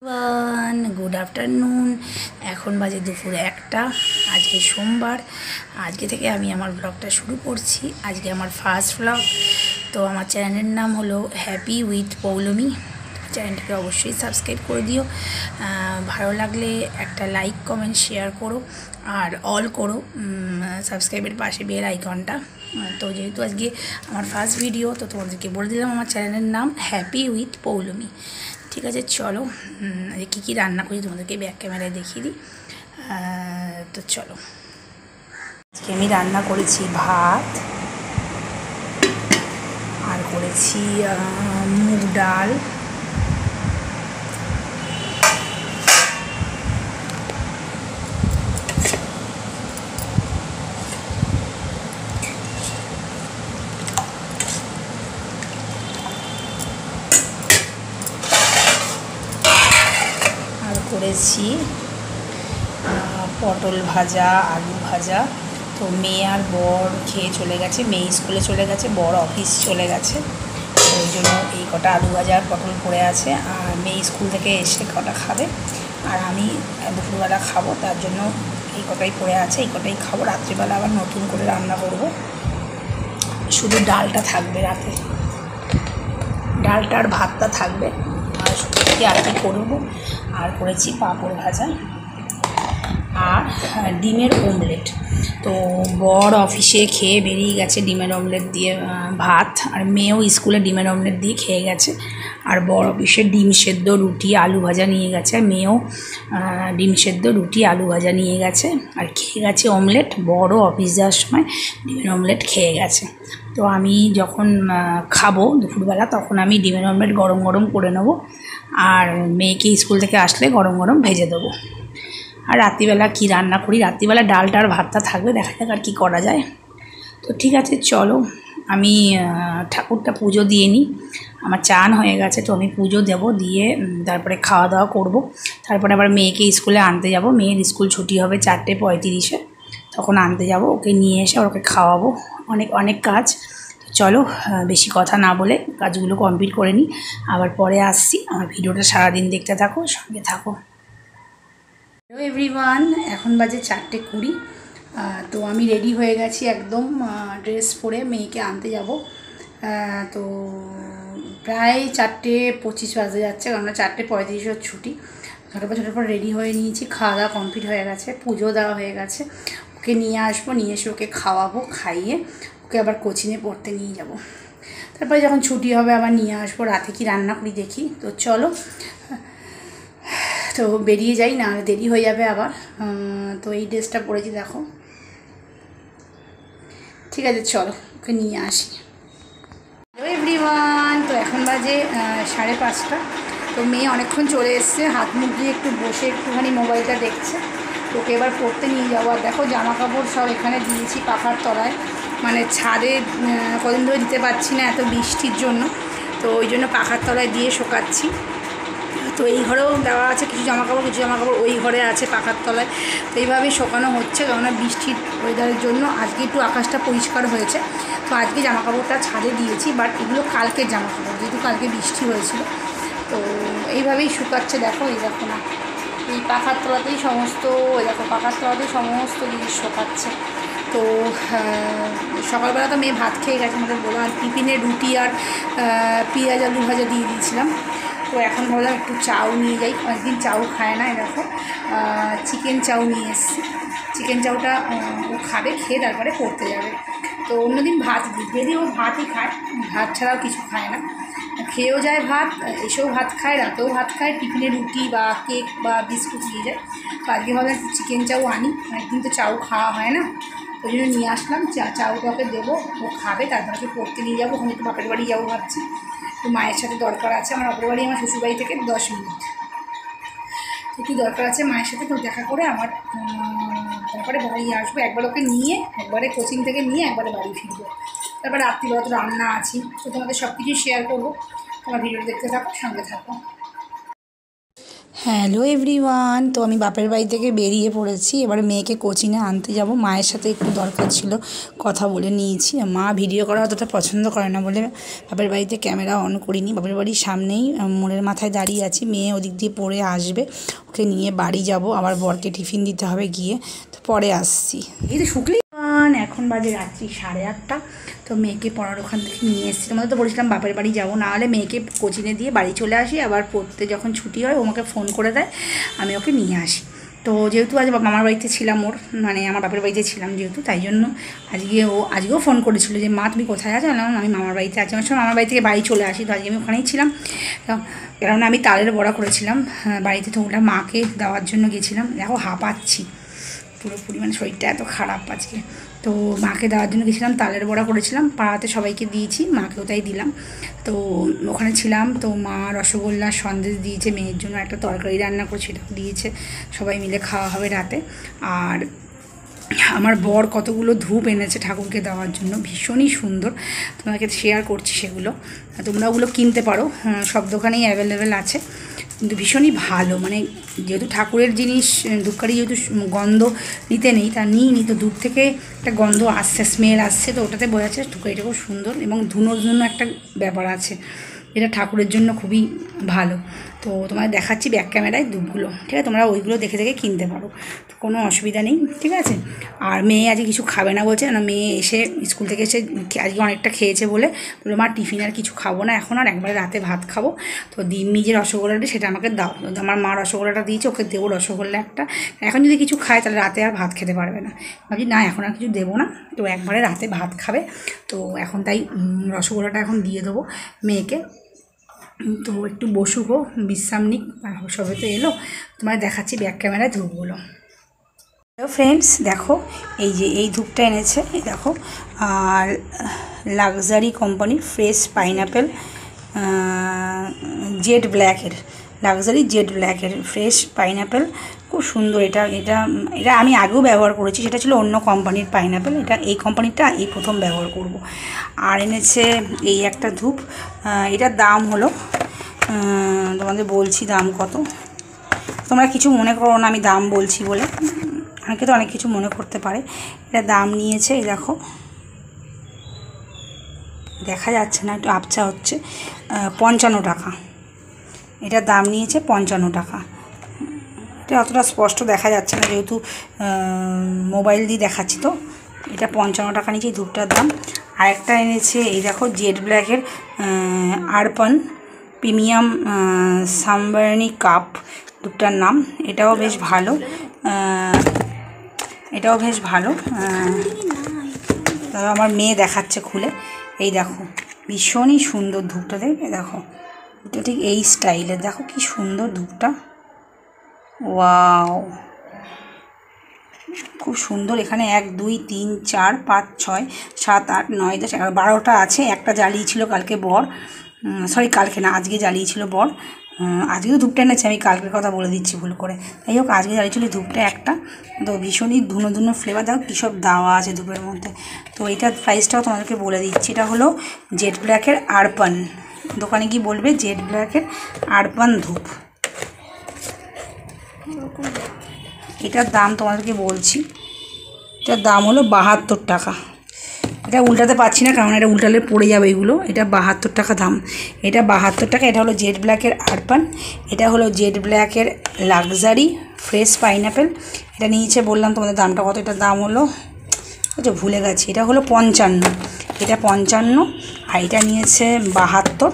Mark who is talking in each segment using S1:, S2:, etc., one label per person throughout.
S1: Good afternoon. এখন বাজে দুপুর 1টা। আজকে সোমবার। আজকে থেকে আমি আমার ব্লগটা শুরু করছি। আজকে আমার ফার্স্ট ব্লগ। তো আমার চ্যানেলের নাম হলো হ্যাপি উইথ পৌলমী। চ্যানেলটাকে অবশ্যই সাবস্ক্রাইব করে দিও। ভালো লাগলে একটা লাইক কমেন্ট শেয়ার করো আর অল করো সাবস্ক্রাইবের পাশে বেল আইকনটা। তো যেহেতু আজকে আমার ফার্স্ট ভিডিও, তো তোমাদেরকে বলে দিলাম আমার চ্যানেলের নাম হ্যাপি উইথ পৌলমী। ঠিক আছে, চলো কী কী রান্না করি তোমাদেরকে ব্যাক ক্যামেরায় দেখিয়ে দিই। তো চলো, আজকে আমি রান্না করেছি ভাত, আর করেছি মুগ ডাল, আর করেছি পটল ভাজা, আলু ভাজা। তো মেয়ে আর বর খেয়ে চলে গেছে, মেয়ে স্কুলে চলে গেছে, বর অফিস চলে গেছে। ওই জন্য এই কটা আলু ভাজা আর পটল পড়ে আছে, আর মেয়ে স্কুল থেকে এসে কটা খাবে, আর আমি দুপুরবেলা খাবো, তার জন্য এই কটাই পড়ে আছে, এই কটাই খাবো। রাত্রিবেলা আবার নতুন করে রান্না করব, শুধু ডালটা থাকবে রাতে, ডালটা আর ভাতটা থাকবে, আর শুধু আর কি করবো। আর করেছি পাঁপড় ভাজা আর ডিমের অমলেট। তো বর অফিসে খেয়ে বেরিয়ে গেছে ডিমের অমলেট দিয়ে ভাত, আর মেয়েও স্কুলে ডিমের অমলেট দিয়ে খেয়ে গেছে। আর বর অফিসে ডিম সেদ্ধ, রুটি, আলু ভাজা নিয়ে গেছে, আর মেয়েও ডিম সেদ্ধ, রুটি, আলু ভাজা নিয়ে গেছে আর খেয়ে গেছে অমলেট। বড়ও অফিস যাওয়ার সময় ডিমের অমলেট খেয়ে গেছে। তো আমি যখন খাবো দুপুরবেলা, তখন আমি ডিমের অমলেট গরম গরম করে নেবো, আর মেয়েকে স্কুল থেকে আসলে গরম গরম ভেজে দেবো। আর রাত্রিবেলা কী রান্না করি, রাত্রিবেলা ডালটা আর ভাতটা থাকবে, দেখা যাক আর কী করা যায়। তো ঠিক আছে, চলো আমি ঠাকুরটা পুজো দিয়ে নিই। আমার চান হয়ে গেছে, তো আমি পুজো দেবো, দিয়ে তারপরে খাওয়া দাওয়া করব। তারপরে আবার মেয়েকে স্কুলে আনতে যাব, মেয়ের স্কুল ছুটি হবে 4:35, তখন আনতে যাব, ওকে নিয়ে এসে ওকে খাওয়াবো। অনেক অনেক কাজ। চলো বেশি কথা না বলে কাজগুলো কমপ্লিট করে নিই, আবার পরে আসছি। আমার ভিডিওটা সারাদিন দেখতে থাকো, সঙ্গে থাকো। হ্যালো এভরিওয়ান, এখন বাজে 4:20। তো আমি রেডি হয়ে গেছি একদম, ড্রেস পরে মেয়েকে আনতে যাব। তো প্রায় 4:25 বাজে যাচ্ছে, কারণ 4:35 ছুটি। ছোটোর রেডি হয়ে নিয়েছি, খাওয়া দাওয়া কমপ্লিট হয়ে গেছে, পুজো দেওয়া হয়ে গেছে। ওকে নিয়ে আসবো, নিয়ে এসে ওকে খাওয়াবো, খাইয়ে ওকে আবার কোচিংয়ে পড়তে নিয়ে যাব। তারপরে যখন ছুটি হবে আবার নিয়ে আসবো। রাতে কি রান্না করি দেখি। তো চলো, তো বেরিয়ে যাই, না দেরি হয়ে যাবে আবার। তো এই ড্রেসটা পরেছি, দেখো। ঠিক আছে, চলো ওকে নিয়ে আসি। হ্যালো এভরিওয়ান, তো এখন বাজে 5:30। তো মেয়ে অনেকক্ষণ চলে এসছে, হাত মুখ দিয়ে একটু বসে একটুখানি মোবাইলটা দেখছে। ওকে এবার পড়তে নিয়ে যাবো। আর দেখো জামা কাপড় সব এখানে দিয়েছি পাখার তলায়, মানে ছাদে কদিন ধরে দিতে পারছি না এত বৃষ্টির জন্য, তো ওই জন্য পাখার তলায় দিয়ে শোকাচ্ছি। তো এই ঘরেও দেওয়া আছে কিছু জামাকাপড়, কিছু জামাকাপড় ওই ঘরে আছে পাখার তলায়। তো এইভাবেই শোকানো হচ্ছে, কেননা বৃষ্টির ওয়েদারের জন্য। আজকে একটু আকাশটা পরিষ্কার হয়েছে, তো আজকে জামাকাপড়টা ছাদে দিয়েছি, বাট এগুলো কালকের জামাকাপড়, যেহেতু কালকে বৃষ্টি হয়েছিল। তো এইভাবেই শুকাচ্ছে, দেখো এই দেখো না, এই পাখার তলাতেই সমস্ত, দেখো পাখার তলাতেই সমস্ত জিনিস শোকাচ্ছে। তো সকালবেলা তো মেয়ে ভাত খেয়ে গেছে আমাদের বলো, আর টিফিনে রুটি আর পেঁয়াজ আলু ভাজা দিয়ে দিয়েছিলাম। তো এখন ভাবলাম একটু চাউ নিয়ে যাই, অনেকদিন চাউ খায় না। দেখো চিকেন চাউ নিয়ে এসেছি, চিকেন চাউটা ও খাবে, খেয়ে তারপরে পড়তে যাবে। তো অন্যদিন ভাত দিই, যদি ও ভাতই খায়, ভাত ছাড়াও কিছু খায় না, খেয়েও যায় ভাত, এসেও ভাত খায়, রাতেও ভাত খায়, টিফিনে রুটি বা কেক বা বিস্কুট নিয়ে যায়। তো আজকে ভাবলাম একটু চিকেন চাউ আনি, অনেকদিন তো চাউ খাওয়া হয় না, ওই জন্য নিয়ে আসলাম। চাউটা ওকে দেবো, ও খাবে, তারপরে ওকে পড়তে নিয়ে যাবো। ওখানে একটু বাপের বাড়ি যাবো ভাবছি, তো মায়ের সাথে দরকার আছে। আমার বাপের বাড়ি আমার শ্বশুরবাড়ি থেকে 10 মিনিট, তো একটু দরকার আছে মায়ের সাথে, তো দেখা করে আমার তারপরে বাড়ি আসবো। একবার ওকে নিয়ে, একবারে কোচিং থেকে নিয়ে একবারে বাড়ি ফিরবো। তারপরে রাত্রিবেলা তো রান্না আছি, তো তোমাদের সব কিছুই শেয়ার করবো। তোমার ভিডিও দেখতে থাকো, সঙ্গে থাকো। হ্যালো এভরিওয়ান, তো আমি বাপের বাড়ি থেকে বেরিয়ে পড়েছি। এবারে মেয়েকে কোচিংয়ে আনতে যাব। মায়ের সাথে একটু দরকার ছিল, কথা বলে নিয়েছি। মা ভিডিও করা অতটা পছন্দ করে না বলে বাপের বাড়িতে ক্যামেরা অন করিনি। বাপের বাড়ির সামনেই মোড়ের মাথায় দাঁড়িয়ে আছি। মেয়ে ওদিক দিয়ে পড়ে আসবে, ওকে নিয়ে বাড়ি যাব। আবার বরকে টিফিন দিতে হবে গিয়ে, তো পরে আসছি। এই তো শুকলি এখন বাজে রাত্রি 8:30। তো মেয়েকে পড়ার ওখান থেকে নিয়ে এসেছি। তোমাদের তো বলেছিলাম বাপের বাড়ি যাবো, নাহলে মেয়েকে কোচিংয়ে দিয়ে বাড়ি চলে আসি। আবার পড়তে যখন ছুটি হয় ও আমাকে ফোন করে দেয়, আমি ওকে নিয়ে আসি। তো যেহেতু আজ মামার বাড়িতে ছিলাম, ওর মানে আমার বাপের বাড়িতে ছিলাম যেহেতু, তাই জন্য আজকেও ফোন করেছিল যে মা তুমি কোথায় আছো? আমি মামার বাড়িতে আছি। আমার সময় মামার বাড়ি থেকে বাড়ি চলে আসি, তো আজকে আমি ওখানেই ছিলাম। কারণ আমি তালের বড়া করেছিলাম বাড়িতে, তো ওটা মাকে দেওয়ার জন্য গেছিলাম। দেখো হাঁপাচ্ছি পুরোপুরি, মানে শরীরটা এত খারাপ আজকে। তো মাকে দেওয়ার জন্য গেছিলাম, তালের বড়া করেছিলাম, পাড়াতে সবাইকে দিয়েছি, মাকেও তাই দিলাম। তো ওখানে ছিলাম, তো মা রসগোল্লা সন্দেশ দিয়েছে, মেয়ের জন্য একটা তরকারি রান্না করে সেটাও দিয়েছে, সবাই মিলে খাওয়া হবে রাতে। আর আমার বর কতগুলো ধূপ এনেছে ঠাকুরকে দেওয়ার জন্য, ভীষণই সুন্দর, তোমাকে শেয়ার করছি সেগুলো। তোমরা ওগুলো কিনতে পারো, সব দোকানেই অ্যাভেলেবেল আছে, কিন্তু ভীষণই ভালো। মানে যেহেতু ঠাকুরের জিনিস, ধূপকাঠি যেহেতু গন্ধ নিতে নেই, তা নিই তো দূর থেকে একটা গন্ধ আসছে, স্মেল আসছে, তো ওটাতে বোঝা যাচ্ছে ধূপকাঠিটা খুব সুন্দর। এবং ধুনোর জন্য একটা ব্যাপার আছে, এটা ঠাকুরের জন্য খুবই ভালো। তো তোমাদের দেখাচ্ছি ব্যাক ক্যামেরায় ধূপগুলো, ঠিক আছে? তোমরা ওইগুলো দেখে দেখে কিনতে পারো, তো কোনো অসুবিধা নেই, ঠিক আছে? আর মেয়ে আজকে কিছু খাবে না বলছে না, মেয়ে এসে স্কুল থেকে এসে আজকে অনেকটা খেয়েছে বলে বললো মা টিফিন আর কিছু খাবো না এখন, আর একবারে রাতে ভাত খাবো। তো দিম্মি যে রসগোল্লাটা সেটা আমাকে দাও, আমার মা রসগোল্লাটা দিয়েছে, ওকে দেবো রসগোল্লা একটা। এখন যদি কিছু খায় তাহলে রাতে আর ভাত খেতে পারবে না। ভাবছি না এখন আর কিছু দেবো না, তো একবারে রাতে ভাত খাবে। তো এখন তাই রসগোল্লাটা এখন দিয়ে দেবো মেয়েকে। তো একটু বসুক, ও বিশ্রাম নিক, সবে তো এলো। তোমার দেখাচ্ছি ব্যাক ক্যামেরায় ধূপগুলো। হ্যালো ফ্রেন্ডস, দেখো এই ধূপটা এনেছে, এই দেখো। আর লাক্সারি কোম্পানির ফ্রেশ পাইনঅ্যাপেল জেড ব্ল্যাকের, লাক্সারি জেড ব্ল্যাকের ফ্রেশ পাইনঅ্যাপেল, খুব সুন্দর। এটা এটা এটা আমি আগেও ব্যবহার করেছি, সেটা ছিল অন্য কোম্পানির পাইনঅ্যাপেল, এটা এই কোম্পানিটা এই প্রথম ব্যবহার করব। আর এনেছে এই একটা ধূপ, এটার দাম হলো, তোমাদের বলছি দাম কত, তোমরা কিছু মনে করো না আমি দাম বলছি বলে, অনেকে তো অনেক কিছু মনে করতে পারে। এটা দাম নিয়েছে, এই দেখো দেখা যাচ্ছে না, একটু আবছা হচ্ছে, 55 টাকা। এটার দাম নিয়েছে 55 টাকা। এটা অতটা স্পষ্ট দেখা যাচ্ছে না যেহেতু মোবাইল দিয়ে দেখাচ্ছি, তো এটা 55 টাকা নিয়েছে এই ধূপটার দাম। আরেকটা এনেছে এই দেখো জেড ব্ল্যাকের আরপান প্রিমিয়াম সামবার্নি কাপ ধূপটার নাম, এটাও বেশ ভালো, এটাও বেশ ভালো। আমার মেয়ে দেখাচ্ছে খুলে, এই দেখো ভীষণই সুন্দর ধূপটা, দেখো এটা ঠিক এই স্টাইলের, দেখো কি সুন্দর ধূপটা, ওয়াও খুব সুন্দর। এখানে 1 2 3 4 5 6 7 8 9 10 11 12টা আছে। একটা জ্বালিয়েছিল কালকে বর, সরি কালকে না আজকে জ্বালিয়েছিল বর, আজকেও ধূপটা এনেছে, আমি কালকের কথা বলে দিচ্ছি ভুল করে। যাই হোক আজকে জ্বালিয়েছিল ধূপটা একটা, তো ভীষণই ধুনো ধুনো ফ্লেভার, দেখো কী সব দেওয়া আছে ধূপের মধ্যে। তো এইটার প্রাইসটাও তোমাদেরকে বলে দিচ্ছি, এটা হলো জেড ব্ল্যাকের আরপান, দোকানে গিয়ে বলবে জেড ব্ল্যাকের আরপান ধূপ। এটার দাম তোমাদেরকে বলছি, এটার দাম হলো 72 টাকা। এটা উল্টাতে পারছি না কারণ এটা উল্টালে পড়ে যাবে এগুলো। এটা 72 টাকা দাম, এটা 72 টাকা। এটা হলো জেড ব্ল্যাকের আরপান, এটা হলো জেড ব্ল্যাকের লাক্সারি ফ্রেশ পাইনঅ্যাপেল। এটা নিয়েছে বললাম তোমাদের দামটা কত, এটার দাম হলো আচ্ছা ভুলে গেছি, এটা হলো 55, এটা 55। আর এটা নিয়েছে 72,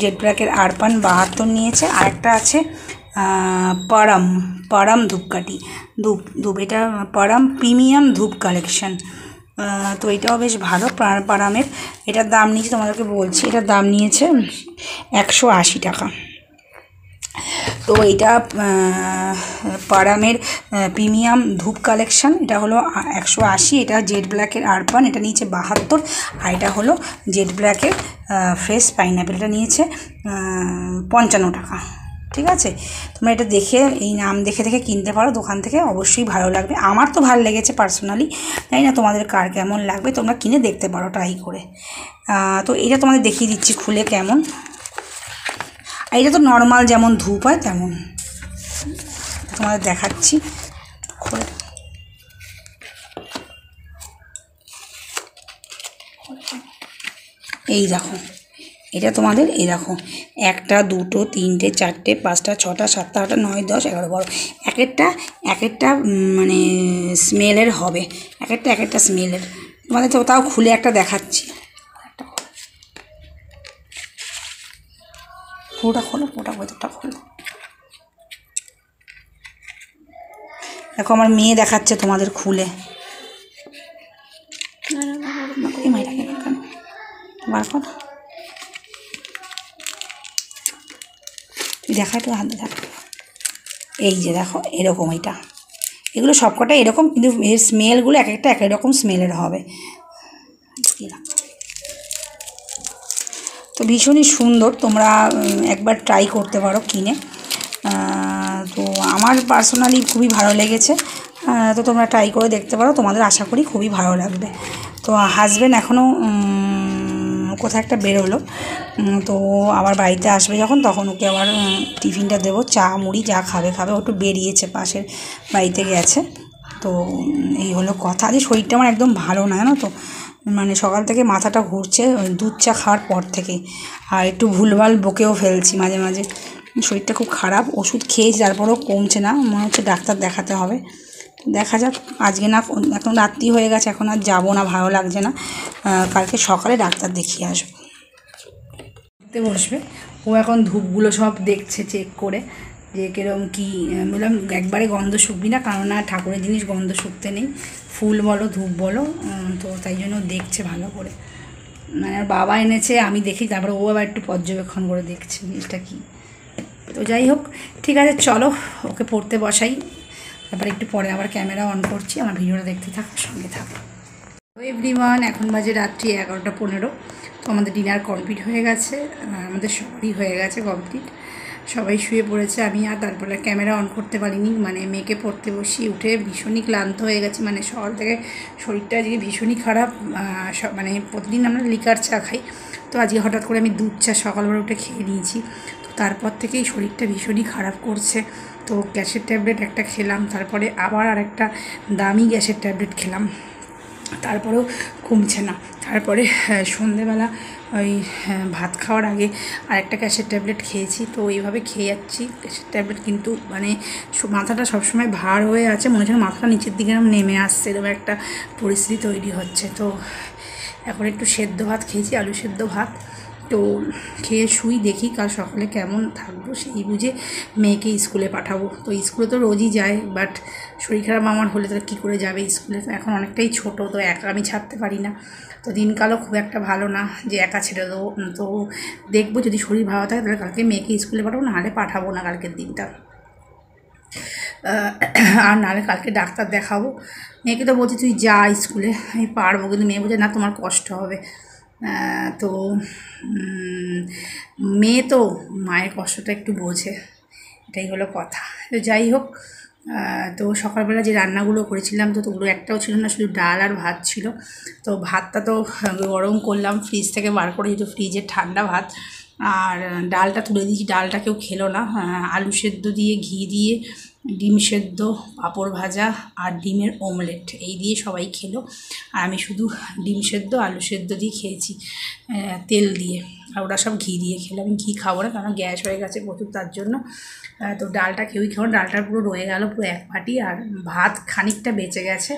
S1: জেড ব্ল্যাকের আরপান 72 নিয়েছে। আরেকটা আছে পারাম ধূপকাঠি ধূপ, এটা পারাম প্রিমিয়াম ধূপ কালেকশন, তো এটাও বেশ ভালো পারামের। এটার দাম নিয়েছে তোমাদেরকে বলছি, এটার দাম নিয়েছে 180 টাকা। তো এটা পারামের প্রিমিয়াম ধূপ কালেকশন, এটা হলো 180। এটা জেড ব্ল্যাকের আরপান, এটা নিয়েছে 72। আর এটা হলো জেড ব্ল্যাকের ফ্রেশ পাইনঅ্যাপেল, এটা নিয়েছে 55 টাকা। ঠিক আছে, তোমরা এটা দেখে এই নাম দেখে দেখে কিনতে পারো দোকান থেকে, অবশ্যই ভালো লাগবে। আমার তো ভালো লেগেছে পার্সোনালি, জানি না তোমাদের কার কেমন লাগবে, তোমরা কিনে দেখতে পারো ট্রাই করে। তো এটা তোমাদের দেখিয়ে দিচ্ছি খুলে কেমন। আর এটা তো নর্মাল যেমন ধূপ হয় তেমন, তোমাদের দেখাচ্ছি। এই দেখো, এটা তোমাদের এই দেখো 1 2 3 4 5 6 7 8 9 10 11 12 এক একটা মানে স্মেলের হবে, এক একটা স্মেলের। তোমাদের তো তাও খুলে একটা দেখাচ্ছি। পুরোটা খোলো, পুরোটা ভেতরটা খোলো। দেখো আমার মেয়ে দেখাচ্ছে তোমাদের খুলে। বার কর, দেখা একটু হাতে দেখা। এই যে দেখো এরকম, এগুলো সবকটাই এরকম, কিন্তু এর স্মেলগুলো এক একটা এক রকম স্মেলের হবে। তো ভীষণই সুন্দর, তোমরা একবার ট্রাই করতে পারো কিনে। তো আমার পার্সোনালি খুবই ভালো লেগেছে। তো তোমরা ট্রাই করে দেখতে পারো, তোমাদের আশা করি খুবই ভালো লাগবে। তো হাজব্যান্ড এখনও কোথাও একটা বেরোলো, তো আবার বাড়িতে আসবে যখন, তখন ওকে আবার টিফিনটা দেবো, চা মুড়ি যা খাবে ও একটু বেরিয়েছে, পাশের বাড়িতে গেছে। তো এই হলো কথা। আজ শরীরটা আমার একদম ভালো না, জানো তো, মানে সকাল থেকে মাথাটা ঘুরছে দুধ চা খাওয়ার পর থেকে, আর একটু ভুলভাল বকেও ফেলছি মাঝে মাঝে। শরীরটা খুব খারাপ, ওষুধ খেয়েছি তারপরেও কমছে না, মনে হচ্ছে ডাক্তার দেখাতে হবে। দেখা যাক, আজকে না, এখন রাত্রি হয়ে গেছে, এখন আর যাবো না, ভালো লাগছে না। কালকে সকালে ডাক্তার দেখিয়ে আসবো। বসবে ও এখন ধূপগুলো সব দেখছে চেক করে, যে কিরকম কী। বললাম একবারে গন্ধ শুকবি না, কারণ না ঠাকুরের জিনিস গন্ধ শুকতে নেই, ফুল বলো ধূপ বলো। তো তাই জন্য দেখছে ভালো করে, মানে আর বাবা এনেছে আমি দেখি, তারপরে ও আবার একটু পর্যবেক্ষণ করে দেখছে জিনিসটা কী। তো যাই হোক, ঠিক আছে, চলো ওকে পড়তে বসাই, তারপরে একটু পরে আবার ক্যামেরা অন করছি, আমার ভিডিওটা দেখতে থাকো, সঙ্গে থাকো। এভরিওয়ান, এখন বাজে রাত্রি 11টা 15। তো আমাদের ডিনার কমপ্লিট হয়ে গেছে, আমাদের সবই হয়ে গেছে কমপ্লিট, সবাই শুয়ে পড়েছে। আমি আর তারপরে ক্যামেরা অন করতে পারিনি, মানে মেয়েকে পড়তে বসি, উঠে ভীষণই ক্লান্ত হয়ে গেছি, মানে সকাল থেকে শরীরটা আজকে ভীষণই খারাপ। মানে প্রতিদিন আমরা লিকার চা খাই, তো আজকে হঠাৎ করে আমি দুধ চা সকালবেলা উঠে খেয়ে নিয়েছি। তো তারপর থেকেই শরীরটা ভীষণই খারাপ করছে। তো গ্যাসের ট্যাবলেট একটা খেলাম, তারপরে আবার আরেকটা দামি গ্যাসের ট্যাবলেট খেলাম, তারপরেও কমছে না। তারপরে সন্ধেবেলা ওই ভাত খাওয়ার আগে আরেকটা গ্যাসের ট্যাবলেট খেয়েছি। তো এইভাবে খেয়ে যাচ্ছি গ্যাসের ট্যাবলেট, কিন্তু মানে মাথাটা সবসময় ভার হয়ে আছে, মনে হচ্ছে মাথাটা নিচের দিকে নেমে আসছে, এরকম একটা পরিস্থিতি তৈরি হচ্ছে। তো এখন একটু সেদ্ধ ভাত খেয়েছি, আলু সেদ্ধ ভাত। তো খেয়ে শুই, দেখি কাল সকালে কেমন থাকবো, সেই বুঝে মেয়েকে স্কুলে পাঠাবো। তো স্কুলে তো রোজই যায়, বাট শরীর খারাপ আমার হলে তো কী করে যাবে স্কুলে। তো এখন অনেকটাই ছোটো, তো একা আমি ছাড়তে পারি না, তো দিনকালও খুব একটা ভালো না যে একা ছেড়ে দেবো। তো দেখবো যদি শরীর ভালো থাকে তাহলে কালকে মেয়েকে স্কুলে পাঠাবো, নাহলে পাঠাবো না কালকের দিনটা। আর নাহলে কালকে ডাক্তার দেখাবো। মেয়েকে তো বলছি তুই যা স্কুলে, আমি পারবো, কিন্তু মেয়ে বলছে না তোমার কষ্ট হবে। তো মেয়ে তো মায়ের কষ্টটা একটু বোঝে, এটাই হলো কথা। তো যাই হোক, তো সকালবেলা যে রান্নাগুলো করেছিলাম, তো ওগুলো একটাও ছিল না, শুধু ডাল আর ভাত ছিল। তো ভাতটা তো গরম করলাম ফ্রিজ থেকে বার করে, যেহেতু ফ্রিজের ঠান্ডা ভাত। আর ডালটা তুলে দিয়েছি, ডালটা কেউ খেলো না। আলু সেদ্ধ দিয়ে, ঘি দিয়ে, ডিম সেদ্ধ, পাঁপড় ভাজা আর ডিমের অমলেট, এই দিয়ে সবাই খেলো। আর আমি শুধু ডিম সেদ্ধ আলু সেদ্ধ দিয়ে খেয়েছি তেল দিয়ে, আর ওরা সব ঘি দিয়ে খেলো। আমি ঘি খাবো না, কারণ গ্যাস হয়ে গেছে প্রচুর, তার জন্য। তো ডালটা কেউই খাবো, ডালটা পুরো রয়ে গেল পুরো এক বাটি, আর ভাত খানিকটা বেঁচে গেছে।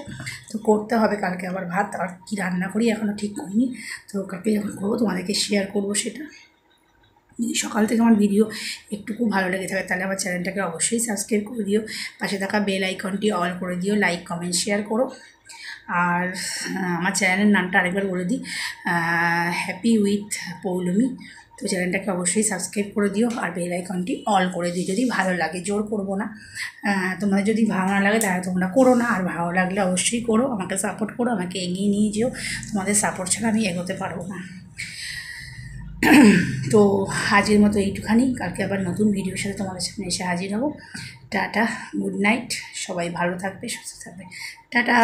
S1: তো করতে হবে কালকে আবার ভাত, আর কী রান্না করি এখনও ঠিক করিনি। তো কালকে যখন করবো তোমাদেরকে শেয়ার করবো সেটা। যদি সকাল থেকে আমার ভিডিও একটুকু ভালো লেগে থাকে তাহলে আমার চ্যানেলটাকে অবশ্যই সাবস্ক্রাইব করে দিও, পাশে থাকা বেল আইকনটি অল করে দিও, লাইক কমেন্ট শেয়ার করো। আর আমার চ্যানেলের নামটা আরেকবার বলে দিই, হ্যাপি উইথ পৌলমী। তো চ্যানেলটাকে অবশ্যই সাবস্ক্রাইব করে দিও, আর বেল আইকনটি অল করে দিও যদি ভালো লাগে, জোর করবো না। তোমাদের যদি ভালো না লাগে তাহলে তোমরা করো না, আর ভালো লাগলে অবশ্যই করো, আমাকে সাপোর্ট করো, আমাকে এগিয়ে নিয়ে যেও, তোমাদের সাপোর্ট ছাড়া আমি এগোতে পারবো না। তো আজকের মতো এইটুখানি, কালকে আবার নতুন ভিডিওর সাথে তোমাদের সামনে এসে হাজির হব। টাটা, গুড নাইট, সবাই ভালো থাকবে, সুস্থ থাকবে, টাটা।